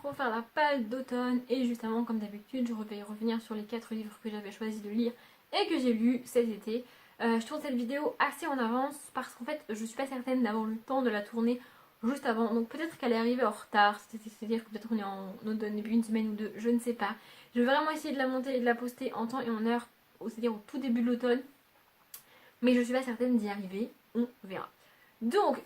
pour refaire la page d'automne et juste avant, comme d'habitude, je vais revenir sur les 4 livres que j'avais choisi de lire et que j'ai lus cet été. Je tourne cette vidéo assez en avance parce qu'en fait je suis pas certaine d'avoir le temps de la tourner juste avant, donc peut-être qu'elle est arrivée en retard, c'est-à-dire que peut-être on est en automne depuis une semaine ou deux, je ne sais pas. Je vais vraiment essayer de la monter et de la poster en temps et en heure, c'est-à-dire au tout début de l'automne, mais je suis pas certaine d'y arriver, on verra. Donc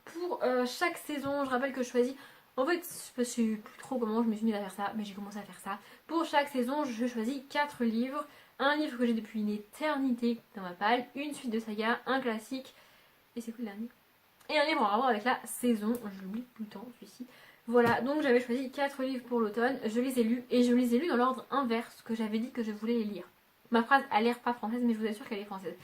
pour chaque saison, je rappelle que je choisis, en fait je sais plus trop comment je me suis mise à faire ça, mais j'ai commencé à faire ça. Pour chaque saison, je choisis 4 livres, un livre que j'ai depuis une éternité dans ma palle, une suite de saga, un classique, et c'est quoi le dernier? Et un livre en rapport avec la saison, je l'oublie tout le temps celui-ci. Voilà, donc j'avais choisi 4 livres pour l'automne, je les ai lus, et je les ai lus dans l'ordre inverse que j'avais dit que je voulais les lire. Ma phrase a l'air pas française, mais je vous assure qu'elle est française.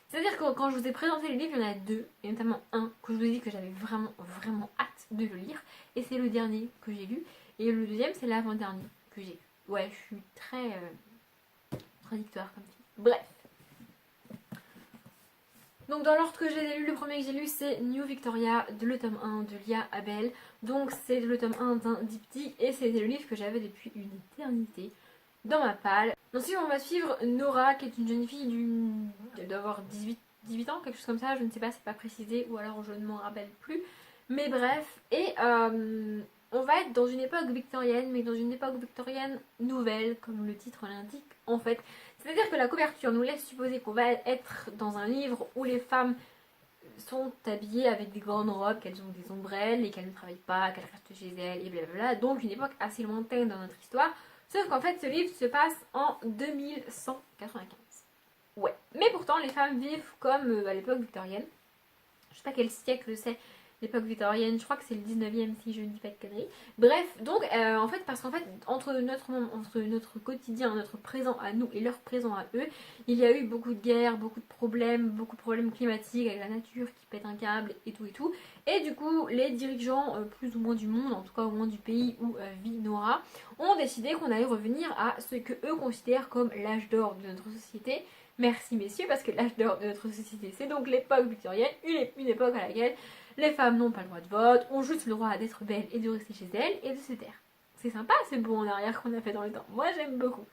C'est-à-dire que quand je vous ai présenté les livres, il y en a 2, et notamment un que je vous ai dit que j'avais vraiment hâte de le lire, et c'est le dernier que j'ai lu, et le deuxième c'est l'avant-dernier que j'ai lu. Ouais, je suis très contradictoire comme fille. Bref. Donc dans l'ordre que j'ai lu, le premier que j'ai lu c'est New Victoria de le tome 1 de Lia Abel. Donc c'est le tome 1 d'un diptyque et c'était le livre que j'avais depuis une éternité dans ma palle. Ensuite on va suivre Nora qui est une jeune fille elle doit avoir 18 ans, quelque chose comme ça, je ne sais pas, c'est pas précisé ou alors je ne m'en rappelle plus. Mais bref, et on va être dans une époque victorienne, mais dans une époque victorienne nouvelle, comme le titre l'indique en fait. C'est-à-dire que la couverture nous laisse supposer qu'on va être dans un livre où les femmes sont habillées avec des grandes robes, qu'elles ont des ombrelles et qu'elles ne travaillent pas, qu'elles restent chez elles et blablabla. Donc une époque assez lointaine dans notre histoire. Sauf qu'en fait ce livre se passe en 2195. Ouais. Mais pourtant les femmes vivent comme à l'époque victorienne. Je sais pas quel siècle c'est, l'époque victorienne, je crois que c'est le 19e si je ne dis pas de conneries. Bref, donc en fait, parce qu'en fait, entre notre quotidien, notre présent à nous et leur présent à eux, il y a eu beaucoup de guerres, beaucoup de problèmes climatiques avec la nature qui pète un câble et tout et tout. Et du coup, les dirigeants, plus ou moins du monde, en tout cas au moins du pays où vit Nora, ont décidé qu'on allait revenir à ce que eux considèrent comme l'âge d'or de notre société. Merci messieurs, parce que l'âge d'or de notre société, c'est donc l'époque victorienne, une époque à laquelle les femmes n'ont pas le droit de vote, ont juste le droit d'être belles et de rester chez elles et de se taire. C'est sympa, c'est beau en arrière qu'on a fait dans le temps. Moi j'aime beaucoup.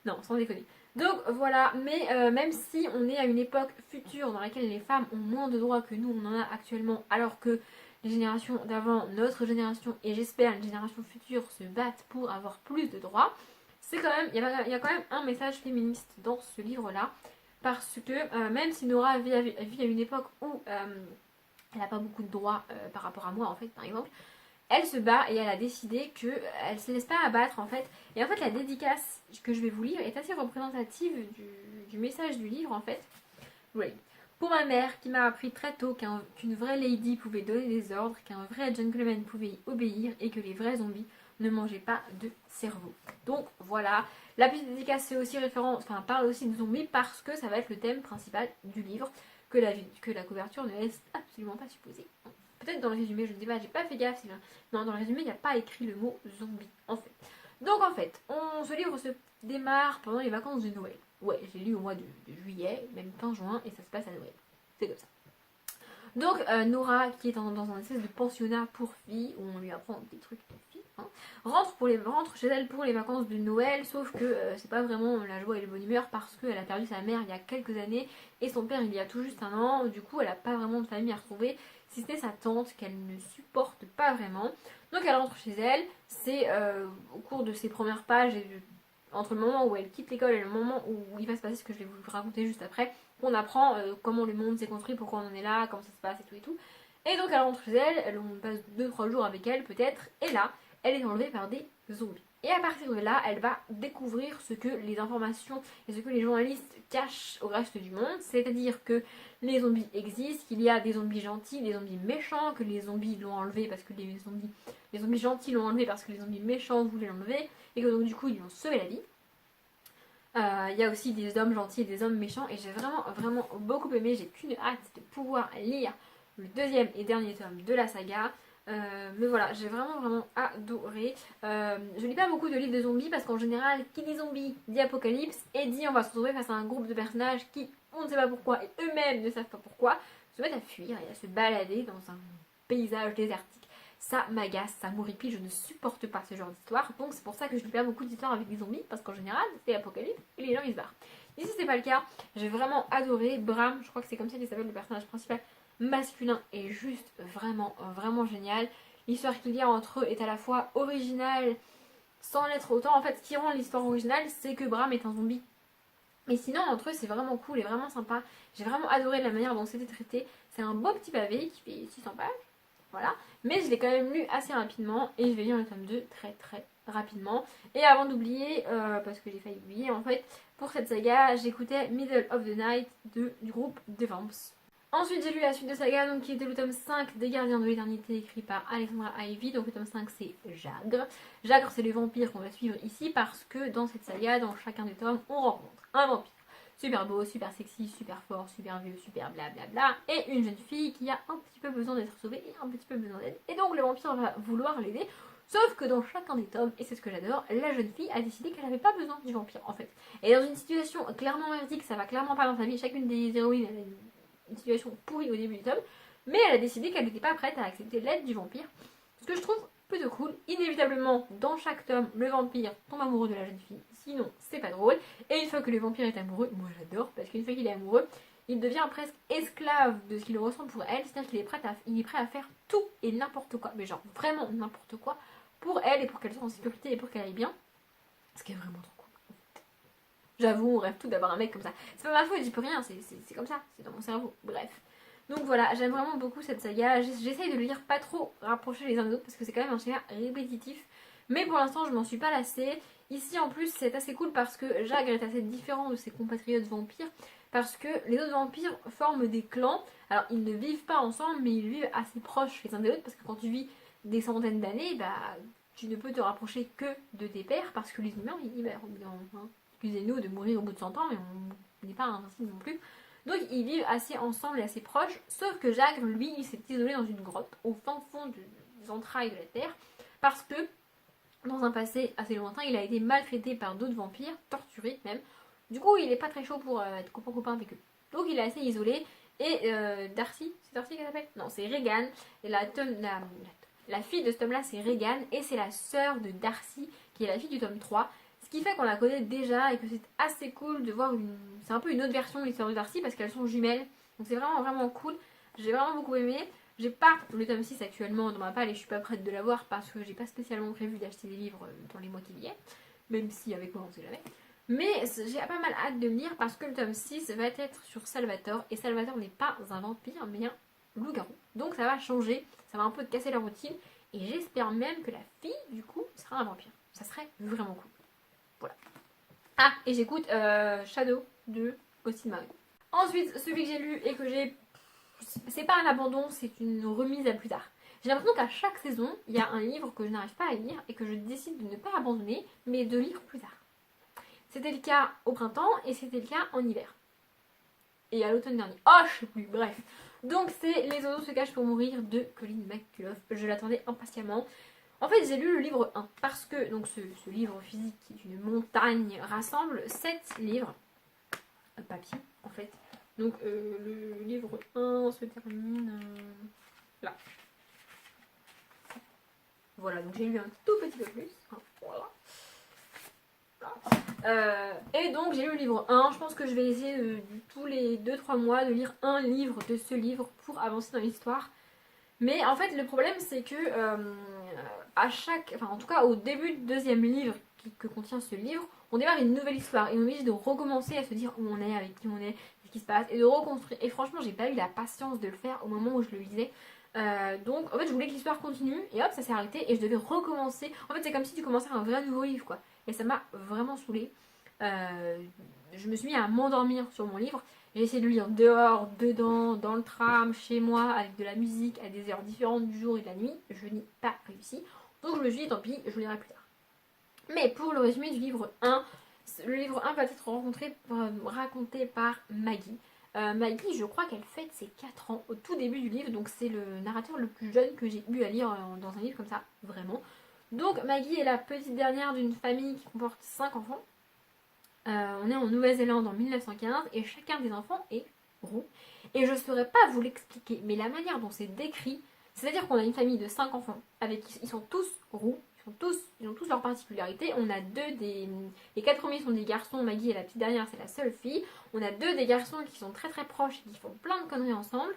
Non, sans déconner. Donc voilà, mais même si on est à une époque future dans laquelle les femmes ont moins de droits que nous on en a actuellement, alors que les générations d'avant, notre génération et j'espère les générations futures se battent pour avoir plus de droits, c'est quand même, il y a quand même un message féministe dans ce livre-là, parce que même si Nora vit à une époque où elle n'a pas beaucoup de droits par rapport à moi en fait par exemple, elle se bat et elle a décidé qu'elle se laisse pas abattre en fait. Et en fait la dédicace que je vais vous lire est assez représentative du message du livre en fait. Oui. Pour ma mère qui m'a appris très tôt qu'une vraie lady pouvait donner des ordres, qu'un vrai gentleman pouvait y obéir et que les vrais zombies ne mangeaient pas de cerveau. Donc voilà, la petite dédicace c'est aussi référence, enfin parle aussi de zombies parce que ça va être le thème principal du livre que la couverture ne laisse absolument pas supposer. Peut-être dans le résumé, je ne sais pas, j'ai pas fait gaffe. Non, dans le résumé, il n'y a pas écrit le mot zombie en fait. Donc en fait, ce livre se démarre pendant les vacances de Noël. Ouais, j'ai lu au mois de juillet, même fin juin, et ça se passe à Noël. C'est comme ça. Donc Nora, qui est dans un espèce de pensionnat pour filles, où on lui apprend des trucs de filles, hein, rentre chez elle pour les vacances de Noël, sauf que c'est pas vraiment la joie et la bonne humeur parce qu'elle a perdu sa mère il y a quelques années et son père il y a tout juste un an, du coup elle a pas vraiment de famille à retrouver, si ce n'est sa tante qu'elle ne supporte pas vraiment. Donc elle rentre chez elle, c'est au cours de ses premières pages et entre le moment où elle quitte l'école et le moment où il va se passer ce que je vais vous raconter juste après, on apprend comment le monde s'est construit, pourquoi on en est là, comment ça se passe et tout et tout. Et donc elle rentre chez elle, on passe 2-3 jours avec elle peut-être, et là, elle est enlevée par des zombies. Et à partir de là, elle va découvrir ce que les informations et ce que les journalistes cachent au reste du monde, c'est-à-dire que les zombies existent, qu'il y a des zombies gentils, des zombies méchants, que les zombies l'ont enlevé parce que les zombies gentils l'ont enlevé parce que les zombies méchants voulaient l'enlever, et que donc du coup ils lui ont sauvé la vie. Il y a aussi des hommes gentils et des hommes méchants et j'ai vraiment beaucoup aimé, j'ai qu'une hâte de pouvoir lire le deuxième et dernier tome de la saga. Mais voilà, j'ai vraiment adoré. Je lis pas beaucoup de livres de zombies parce qu'en général, qui dit zombie dit apocalypse et dit on va se retrouver face à un groupe de personnages qui, on ne sait pas pourquoi et eux-mêmes ne savent pas pourquoi, se mettent à fuir et à se balader dans un paysage désertique. ça m'agace, ça m'horripile, je ne supporte pas ce genre d'histoire. Donc c'est pour ça que je lis pas beaucoup d'histoires avec des zombies, parce qu'en général c'est l'apocalypse et les gens ils se barrent. Ici c'est pas le cas, j'ai vraiment adoré Bram, je crois que c'est comme ça qu'il s'appelle le personnage principal masculin, est juste vraiment génial. L'histoire qu'il y a entre eux est à la fois originale sans l'être autant. En fait, ce qui rend l'histoire originale, c'est que Bram est un zombie. Mais sinon, entre eux, c'est vraiment cool et vraiment sympa. J'ai vraiment adoré la manière dont c'était traité. C'est un beau petit pavé qui fait 600 pages. Voilà. Mais je l'ai quand même lu assez rapidement et je vais lire le tome 2 très rapidement. Et avant d'oublier, parce que j'ai failli oublier en fait, pour cette saga, j'écoutais Middle of the Night du groupe The Vamps. Ensuite, j'ai lu la suite de saga, donc, qui était le tome 5 des Gardiens de l'Éternité, écrit par Alexandra Ivy. Donc le tome 5 c'est Jagre. Jagre c'est le vampire qu'on va suivre ici parce que dans cette saga, dans chacun des tomes, on rencontre un vampire super beau, super sexy, super fort, super vieux, super blablabla, et une jeune fille qui a un petit peu besoin d'être sauvée et un petit peu besoin d'aide. Et donc le vampire va vouloir l'aider. Sauf que dans chacun des tomes, et c'est ce que j'adore, la jeune fille a décidé qu'elle n'avait pas besoin du vampire en fait. Et dans une situation clairement merdique, ça va clairement pas dans sa vie, chacune des héroïnes elle a une situation pourrie au début du tome, mais elle a décidé qu'elle n'était pas prête à accepter l'aide du vampire. Ce que je trouve plutôt cool. Inévitablement, dans chaque tome, le vampire tombe amoureux de la jeune fille, sinon c'est pas drôle. Et une fois que le vampire est amoureux, moi j'adore, parce qu'une fois qu'il est amoureux, il devient presque esclave de ce qu'il ressent pour elle, c'est-à-dire qu'il est prêt à faire tout et n'importe quoi, mais genre vraiment n'importe quoi, pour elle et pour qu'elle soit en sécurité et pour qu'elle aille bien. Ce qui est vraiment trop cool. J'avoue, on rêve tout d'avoir un mec comme ça. C'est pas ma faute, j'y peux rien, c'est comme ça, c'est dans mon cerveau. Bref. Donc voilà, j'aime vraiment beaucoup cette saga. J'essaye de le lire pas trop rapprocher les uns des autres parce que c'est quand même un schéma répétitif. Mais pour l'instant, je m'en suis pas lassée. Ici en plus, c'est assez cool parce que Jagre est assez différent de ses compatriotes vampires. Parce que les autres vampires forment des clans. Alors ils ne vivent pas ensemble, mais ils vivent assez proches les uns des autres. Parce que quand tu vis des centaines d'années, bah tu ne peux te rapprocher que de tes pairs. Parce que les humains, ils meurent. Excusez-nous de mourir au bout de 100 ans, mais on n'est pas invincible non plus. Donc ils vivent assez ensemble et assez proches, sauf que Jagre, lui, il s'est isolé dans une grotte, au fin fond des entrailles de la Terre, parce que, dans un passé assez lointain, il a été maltraité par d'autres vampires, torturé même. Du coup, il n'est pas très chaud pour être copain avec eux. Donc il est assez isolé, et Darcy, c'est Darcy qu'elle s'appelle? Non, c'est Regan, et la fille de ce tome-là, c'est Regan, et c'est la sœur de Darcy, qui est la fille du tome 3, ce qui fait qu'on la connaît déjà et que c'est assez cool de voir c'est un peu une autre version de l'histoire de Darcy parce qu'elles sont jumelles. Donc c'est vraiment cool. J'ai vraiment beaucoup aimé. J'ai pas le tome 6 actuellement dans ma palle et je suis pas prête de l'avoir parce que j'ai pas spécialement prévu d'acheter des livres dans les mois qui viennent. Même si avec moi on sait jamais. Mais j'ai pas mal hâte de me lire parce que le tome 6 va être sur Salvatore. Et Salvatore n'est pas un vampire mais un loup-garou. Donc ça va changer. Ça va un peu casser la routine. Et j'espère même que la fille du coup sera un vampire. Ça serait vraiment cool. Voilà. Ah, et j'écoute Shadow de Austin Marie. Ensuite, celui que j'ai lu et que j'ai... C'est pas un abandon, c'est une remise à plus tard. J'ai l'impression qu'à chaque saison, il y a un livre que je n'arrive pas à lire et que je décide de ne pas abandonner, mais de lire plus tard. C'était le cas au printemps et c'était le cas en hiver. Et à l'automne dernier. Oh, je sais plus, bref. Donc c'est Les oiseaux se cachent pour mourir de Colin McCullough. Je l'attendais impatiemment. En fait, j'ai lu le livre 1 parce que donc ce livre physique qui est une montagne rassemble 7 livres papier en fait. Donc le livre 1 se termine là. Voilà, donc j'ai lu un tout petit peu plus. Voilà. Et donc j'ai lu le livre 1. Je pense que je vais essayer tous les 2-3 mois de lire un livre de ce livre pour avancer dans l'histoire. Mais en fait, le problème, c'est que en tout cas, au début du deuxième livre que contient ce livre, on démarre une nouvelle histoire et on est obligé de recommencer à se dire où on est, avec qui on est, ce qui se passe et de reconstruire. Et franchement, j'ai pas eu la patience de le faire au moment où je le lisais. Donc, en fait, je voulais que l'histoire continue et hop, ça s'est arrêté et je devais recommencer. En fait, c'est comme si tu commençais un vrai nouveau livre, quoi. Et ça m'a vraiment saoulée. Je me suis mis à m'endormir sur mon livre. J'ai essayé de le lire dehors, dedans, dans le tram, chez moi, avec de la musique, à des heures différentes du jour et de la nuit. Je n'ai pas réussi. Donc je me suis dit, tant pis, je le lirai plus tard. Mais pour le résumé du livre 1, le livre 1 va être raconté par Maggie. Maggie, je crois qu'elle fête ses 4 ans au tout début du livre. Donc c'est le narrateur le plus jeune que j'ai eu à lire dans un livre comme ça, vraiment. Donc Maggie est la petite dernière d'une famille qui comporte 5 enfants. On est en Nouvelle-Zélande en 1915 et chacun des enfants est roux. Et je ne saurais pas vous l'expliquer, mais la manière dont c'est décrit, C'est-à-dire qu'on a une famille de 5 enfants, avec ils sont tous roux, ils ont tous leurs particularités. On a les 4 premiers sont des garçons, Maggie et la petite dernière c'est la seule fille. On a 2 des garçons qui sont très très proches et qui font plein de conneries ensemble.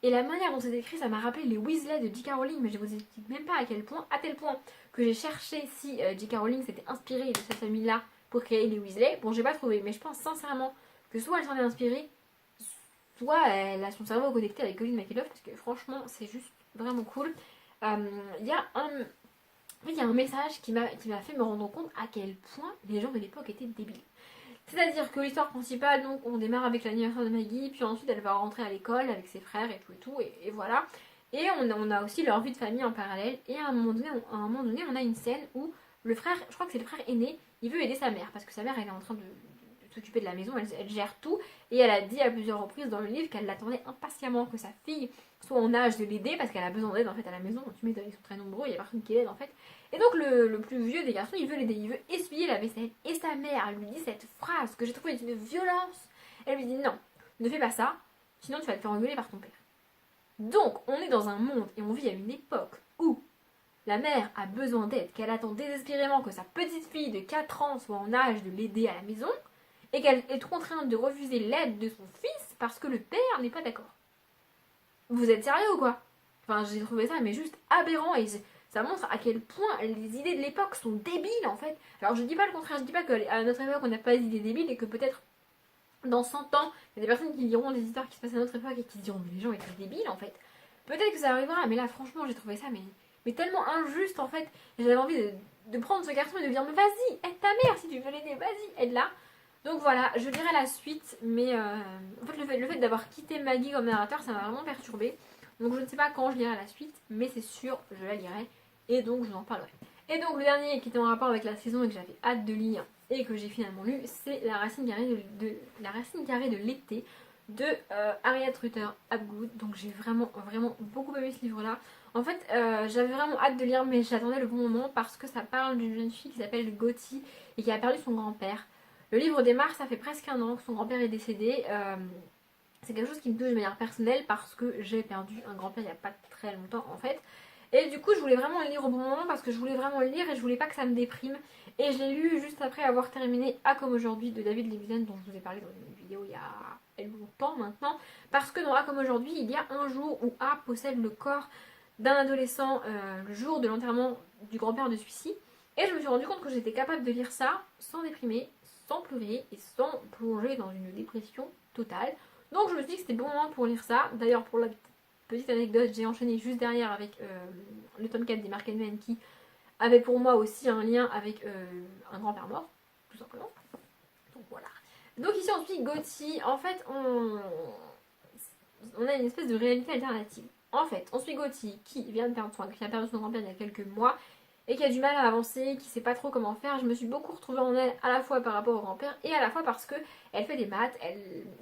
Et la manière dont c'est écrit, ça m'a rappelé les Weasley de J.K. Rowling, mais je vous explique même pas à quel point, à tel point que j'ai cherché si J.K. Rowling s'était inspirée de cette famille-là pour créer les Weasley. Bon, j'ai pas trouvé, mais je pense sincèrement que soit elle s'en est inspirée, soit elle a son cerveau connecté avec Colin McKellough, parce que franchement, c'est juste vraiment cool. Il y a un message qui m'a fait me rendre compte à quel point les gens de l'époque étaient débiles. C'est-à-dire que l'histoire principale, donc on démarre avec l'anniversaire de Maggie, puis ensuite elle va rentrer à l'école avec ses frères et tout, et voilà. Et on a aussi leur vie de famille en parallèle, et à un moment donné, on a une scène où le frère, je crois que c'est le frère aîné, il veut aider sa mère, parce que sa mère elle est en train de s'occuper de la maison, elle gère tout, et elle a dit à plusieurs reprises dans le livre qu'elle l'attendait impatiemment que sa fille soit en âge de l'aider, parce qu'elle a besoin d'aide en fait à la maison, tu m'étonnes, ils sont très nombreux, il n'y a personne qui l'aide en fait. Et donc le plus vieux des garçons, il veut l'aider, il veut essuyer la vaisselle. Et sa mère lui dit cette phrase que j'ai trouvée d'une violence. Elle lui dit non, ne fais pas ça, sinon tu vas te faire engueuler par ton père. Donc on est dans un monde et on vit à une époque où la mère a besoin d'aide, qu'elle attend désespérément que sa petite fille de 4 ans soit en âge de l'aider à la maison, et qu'elle est contrainte de refuser l'aide de son fils parce que le père n'est pas d'accord. Vous êtes sérieux ou quoi? Enfin, j'ai trouvé ça mais juste aberrant et ça montre à quel point les idées de l'époque sont débiles en fait. Alors je dis pas le contraire, je dis pas qu'à notre époque on n'a pas d'idées débiles et que peut-être dans 100 ans il y a des personnes qui liront des histoires qui se passent à notre époque et qui diront mais les gens étaient débiles en fait. Peut-être que ça arrivera, mais là franchement j'ai trouvé ça mais tellement injuste en fait. J'avais envie de prendre ce garçon et de lui dire mais vas-y, aide ta mère si tu veux l'aider, vas-y, aide-la. Donc voilà, je lirai la suite, mais en fait le fait d'avoir quitté Maggie comme narrateur ça m'a vraiment perturbée. Donc je ne sais pas quand je lirai la suite, mais c'est sûr, je la lirai. Et donc je vous en parlerai. Et donc le dernier qui était en rapport avec la saison et que j'avais hâte de lire et que j'ai finalement lu, c'est La Racine carrée de l'été de Harriet Rutter Hapgood. Donc j'ai vraiment beaucoup aimé ce livre là. En fait j'avais vraiment hâte de lire mais j'attendais le bon moment parce que ça parle d'une jeune fille qui s'appelle Gotti et qui a perdu son grand-père. Le livre démarre, ça fait presque un an que son grand-père est décédé. C'est quelque chose qui me touche de manière personnelle parce que j'ai perdu un grand-père il n'y a pas très longtemps en fait. Et du coup je voulais vraiment le lire au bon moment parce que je voulais vraiment le lire et je voulais pas que ça me déprime. Et je l'ai lu juste après avoir terminé A comme aujourd'hui de David Levithan dont je vous ai parlé dans une vidéo il y a longtemps maintenant. Parce que dans A comme aujourd'hui il y a un jour où A possède le corps d'un adolescent le jour de l'enterrement du grand-père de celui-ci. Et je me suis rendu compte que j'étais capable de lire ça sans déprimer, sans pleurer et sans plonger dans une dépression totale. Donc je me suis dit que c'était le bon moment pour lire ça. D'ailleurs pour la petite anecdote, j'ai enchaîné juste derrière avec le tome 4 des Mark Edmen qui avait pour moi aussi un lien avec un grand-père mort, tout simplement. Donc voilà. Donc ici on suit Gotti. En fait on a une espèce de réalité alternative. En fait on suit Gotti qui vient de perdre qui a perdu son grand-père il y a quelques mois et qui a du mal à avancer, qui sait pas trop comment faire. Je me suis beaucoup retrouvée en elle à la fois par rapport au grand-père et à la fois parce que elle fait des maths,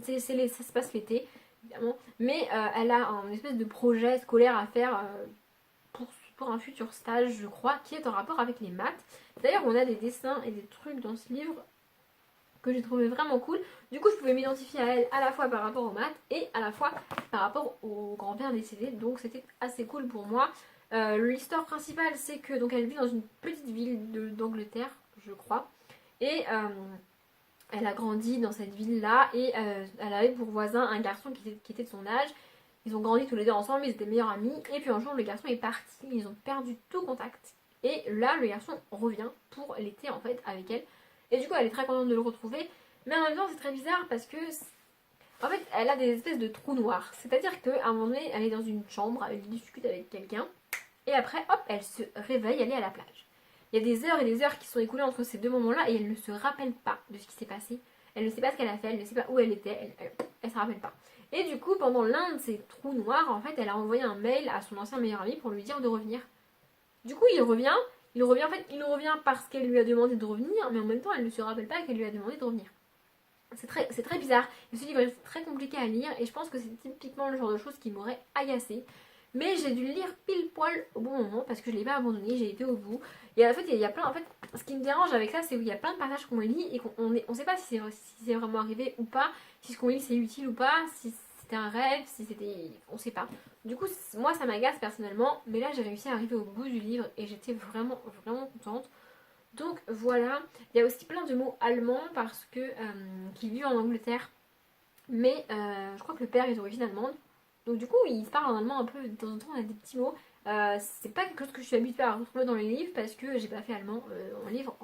ça se passe l'été évidemment, mais elle a un espèce de projet scolaire à faire pour un futur stage je crois qui est en rapport avec les maths. D'ailleurs on a des dessins et des trucs dans ce livre que j'ai trouvé vraiment cool. Du coup je pouvais m'identifier à elle à la fois par rapport aux maths et à la fois par rapport au grand-père décédé, donc c'était assez cool pour moi. L'histoire principale c'est que donc elle vit dans une petite ville d'Angleterre je crois et elle a grandi dans cette ville là et elle avait pour voisin un garçon qui était de son âge. Ils ont grandi tous les deux ensemble, ils étaient meilleurs amis et puis un jour le garçon est parti, ils ont perdu tout contact et là le garçon revient pour l'été en fait avec elle et du coup elle est très contente de le retrouver mais en même temps c'est très bizarre parce que en fait elle a des espèces de trous noirs, c'est à dire qu'à un moment donné elle est dans une chambre, elle discute avec quelqu'un et après, hop, elle se réveille, elle est à la plage. Il y a des heures et des heures qui sont écoulées entre ces deux moments-là et elle ne se rappelle pas de ce qui s'est passé. Elle ne sait pas ce qu'elle a fait, elle ne sait pas où elle était, elle se rappelle pas. Et du coup, pendant l'un de ces trous noirs, en fait, elle a envoyé un mail à son ancien meilleur ami pour lui dire de revenir. Du coup, il revient parce qu'elle lui a demandé de revenir, mais en même temps, elle ne se rappelle pas qu'elle lui a demandé de revenir. C'est très bizarre. Et ce livre est très compliqué à lire et je pense que c'est typiquement le genre de choses qui m'aurait agacée. Mais j'ai dû le lire pile poil au bon moment parce que je ne l'ai pas abandonné, j'ai été au bout. Et en fait, il y a plein. En fait, ce qui me dérange avec ça, c'est qu'il y a plein de passages qu'on lit et qu'on ne sait pas si c'est vraiment arrivé ou pas, si ce qu'on lit c'est utile ou pas, si c'est c'était un rêve, si c'était... on sait pas. Du coup moi ça m'agace personnellement, mais là j'ai réussi à arriver au bout du livre et j'étais vraiment contente. Donc voilà, il y a aussi plein de mots allemands parce que qui vivent en Angleterre, mais je crois que le père est d'origine allemande. Donc du coup il se parle en allemand un peu, de temps en temps on a des petits mots. C'est pas quelque chose que je suis habituée à retrouver dans les livres parce que j'ai pas fait allemand en livre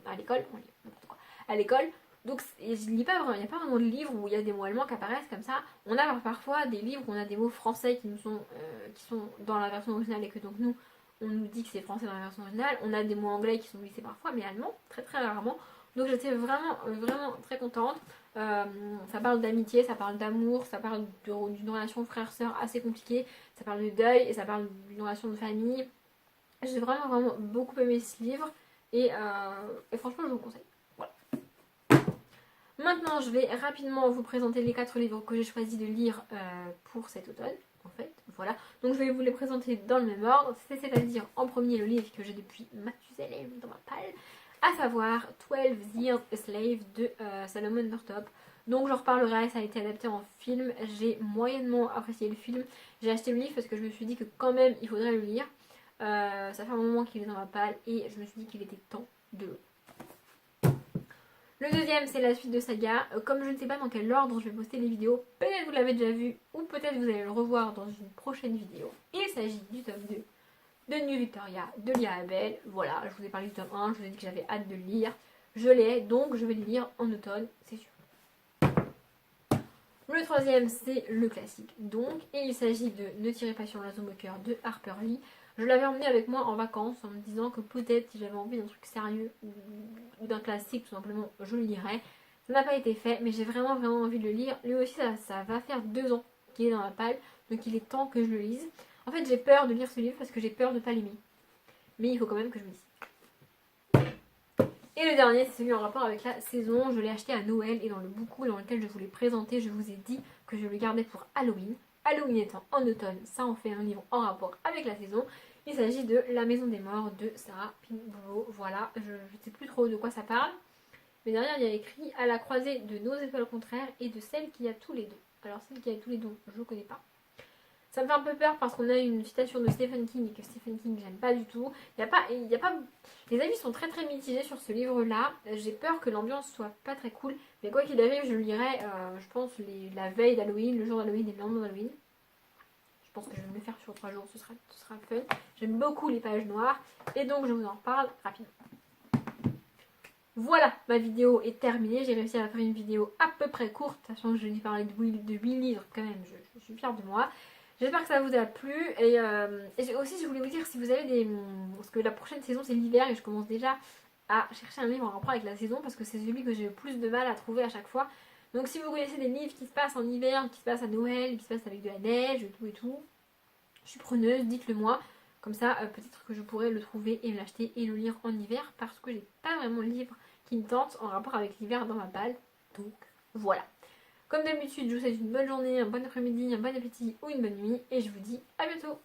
à l'école, n'importe quoi, à l'école. Donc je lis pas vraiment, il n'y a pas vraiment de livres où il y a des mots allemands qui apparaissent comme ça. On a parfois des livres où on a des mots français qui sont dans la version originale et que donc nous on nous dit que c'est français dans la version originale. On a des mots anglais qui sont glissés parfois, mais allemand très rarement. Donc j'étais vraiment très contente. Ça parle d'amitié, ça parle d'amour, ça parle d'une relation frère-sœur assez compliquée, ça parle de deuil et ça parle d'une relation de famille. J'ai vraiment beaucoup aimé ce livre et franchement je vous le conseille. Voilà. Maintenant je vais rapidement vous présenter les 4 livres que j'ai choisi de lire pour cet automne. En fait, voilà. Donc je vais vous les présenter dans le même ordre, c'est-à-dire en premier le livre que j'ai depuis Mathusalem dans ma palle, à savoir 12 Years a Slave de Salomon Northup. Donc j'en reparlerai, ça a été adapté en film, j'ai moyennement apprécié le film. J'ai acheté le livre parce que je me suis dit que quand même il faudrait le lire. Ça fait un moment qu'il est dans ma palle et je me suis dit qu'il était temps de le lire. Le deuxième c'est la suite de Saga. Comme je ne sais pas dans quel ordre je vais poster les vidéos, peut-être vous l'avez déjà vu ou peut-être vous allez le revoir dans une prochaine vidéo. Il s'agit du tome 2 de New Victoria de Lia Abel. Voilà, je vous ai parlé du tome 1, je vous ai dit que j'avais hâte de le lire. Je l'ai, donc je vais le lire en automne, c'est sûr. Le troisième c'est le classique donc, et il s'agit de Ne tirez pas sur l'oiseau moqueur de Harper Lee. Je l'avais emmené avec moi en vacances en me disant que peut-être si j'avais envie d'un truc sérieux ou d'un classique tout simplement je le lirais. Ça n'a pas été fait mais j'ai vraiment envie de le lire. Lui aussi ça va faire 2 ans qu'il est dans ma palle donc il est temps que je le lise. En fait j'ai peur de lire ce livre parce que j'ai peur de ne pas l'aimer. Mais il faut quand même que je me dise. Et le dernier c'est celui en rapport avec la saison. Je l'ai acheté à Noël et dans le bouquin dans lequel je vous l'ai présenté je vous ai dit que je le gardais pour Halloween. Halloween étant en automne, ça en fait un livre en rapport avec la saison. Il s'agit de La Maison des Morts de Sarah Pinborough. Voilà, je ne sais plus trop de quoi ça parle. Mais derrière il y a écrit à la croisée de nos étoiles contraires et de celle qui a tous les dons. Alors celle qui a tous les dons, je ne connais pas. Ça me fait un peu peur parce qu'on a une citation de Stephen King et que Stephen King j'aime pas du tout. Les avis sont très mitigés sur ce livre là. J'ai peur que l'ambiance soit pas très cool. Mais quoi qu'il arrive, je le lirai, je pense, la veille d'Halloween, le jour d'Halloween et le lendemain d'Halloween. Je pense que je vais me le faire sur 3 jours, ce sera fun. J'aime beaucoup les pages noires et donc je vous en reparle rapidement. Voilà, ma vidéo est terminée. J'ai réussi à faire une vidéo à peu près courte, sachant que je vais parler de 8 livres quand même. Je suis fière de moi. J'espère que ça vous a plu et aussi je voulais vous dire si vous avez des... Parce que la prochaine saison c'est l'hiver et je commence déjà à chercher un livre en rapport avec la saison parce que c'est celui que j'ai le plus de mal à trouver à chaque fois. Donc si vous connaissez des livres qui se passent en hiver, qui se passent à Noël, qui se passent avec de la neige, tout et tout, je suis preneuse, dites-le moi. Comme ça peut-être que je pourrais le trouver et l'acheter et le lire en hiver parce que j'ai pas vraiment de livre qui me tente en rapport avec l'hiver dans ma palle. Donc voilà. Comme d'habitude, je vous souhaite une bonne journée, un bon après-midi, un bon appétit ou une bonne nuit et je vous dis à bientôt.